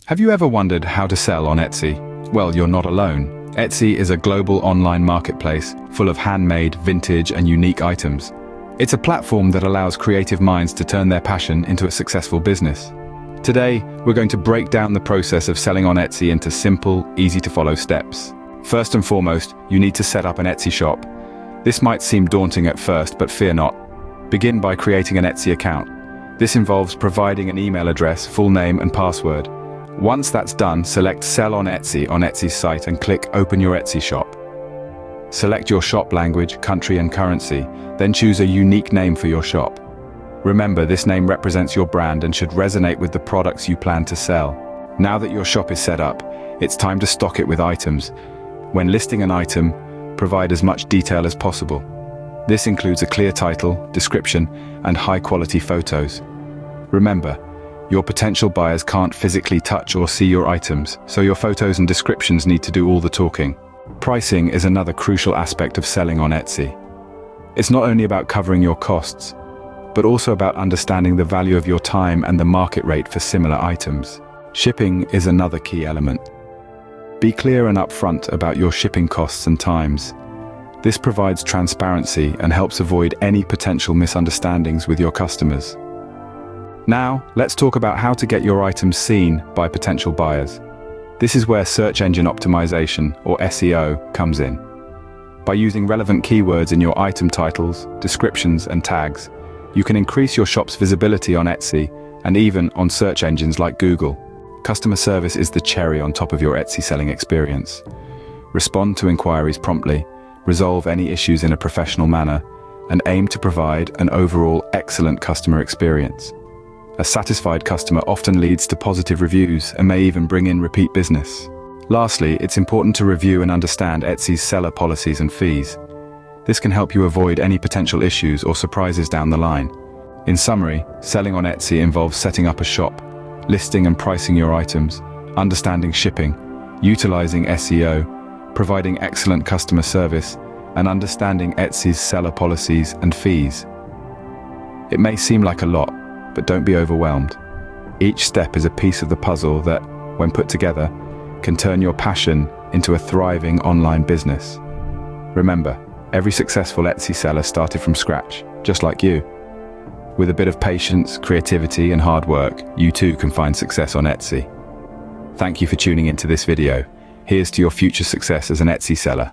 Have you ever wondered how to sell on Etsy? Well, you're not alone. Etsy is a global online marketplace full of handmade, vintage, and unique items. It's a platform that allows creative minds to turn their passion into a successful business. Today, we're going to break down the process of selling on Etsy into simple, easy-to-follow steps. First and foremost, you need to set up an Etsy shop. This might seem daunting at first, but fear not. Begin by creating an Etsy account. This involves providing an email address, full name, and password. Once that's done, select Sell on Etsy's site and click Open your Etsy shop. Select your shop language, country, and currency, then choose a unique name for your shop. Remember, this name represents your brand and should resonate with the products you plan to sell. Now that your shop is set up, it's time to stock it with items. When listing an item, provide as much detail as possible. This includes a clear title, description, and high-quality photos. Remember, your potential buyers can't physically touch or see your items, so your photos and descriptions need to do all the talking. Pricing is another crucial aspect of selling on Etsy. It's not only about covering your costs, but also about understanding the value of your time and the market rate for similar items. Shipping is another key element. Be clear and upfront about your shipping costs and times. This provides transparency and helps avoid any potential misunderstandings with your customers. Now, let's talk about how to get your items seen by potential buyers. This is where search engine optimization, or SEO, comes in. By using relevant keywords in your item titles, descriptions, and tags, you can increase your shop's visibility on Etsy and even on search engines like Google. Customer service is the cherry on top of your Etsy selling experience. Respond to inquiries promptly, resolve any issues in a professional manner, and aim to provide an overall excellent customer experience. A satisfied customer often leads to positive reviews and may even bring in repeat business. Lastly, it's important to review and understand Etsy's seller policies and fees. This can help you avoid any potential issues or surprises down the line. In summary, selling on Etsy involves setting up a shop, listing and pricing your items, understanding shipping, utilizing SEO, providing excellent customer service, and understanding Etsy's seller policies and fees. It may seem like a lot, but don't be overwhelmed. Each step is a piece of the puzzle that, when put together, can turn your passion into a thriving online business. Remember, every successful Etsy seller started from scratch, just like you. With a bit of patience, creativity, and hard work, you too can find success on Etsy. Thank you for tuning into this video. Here's to your future success as an Etsy seller.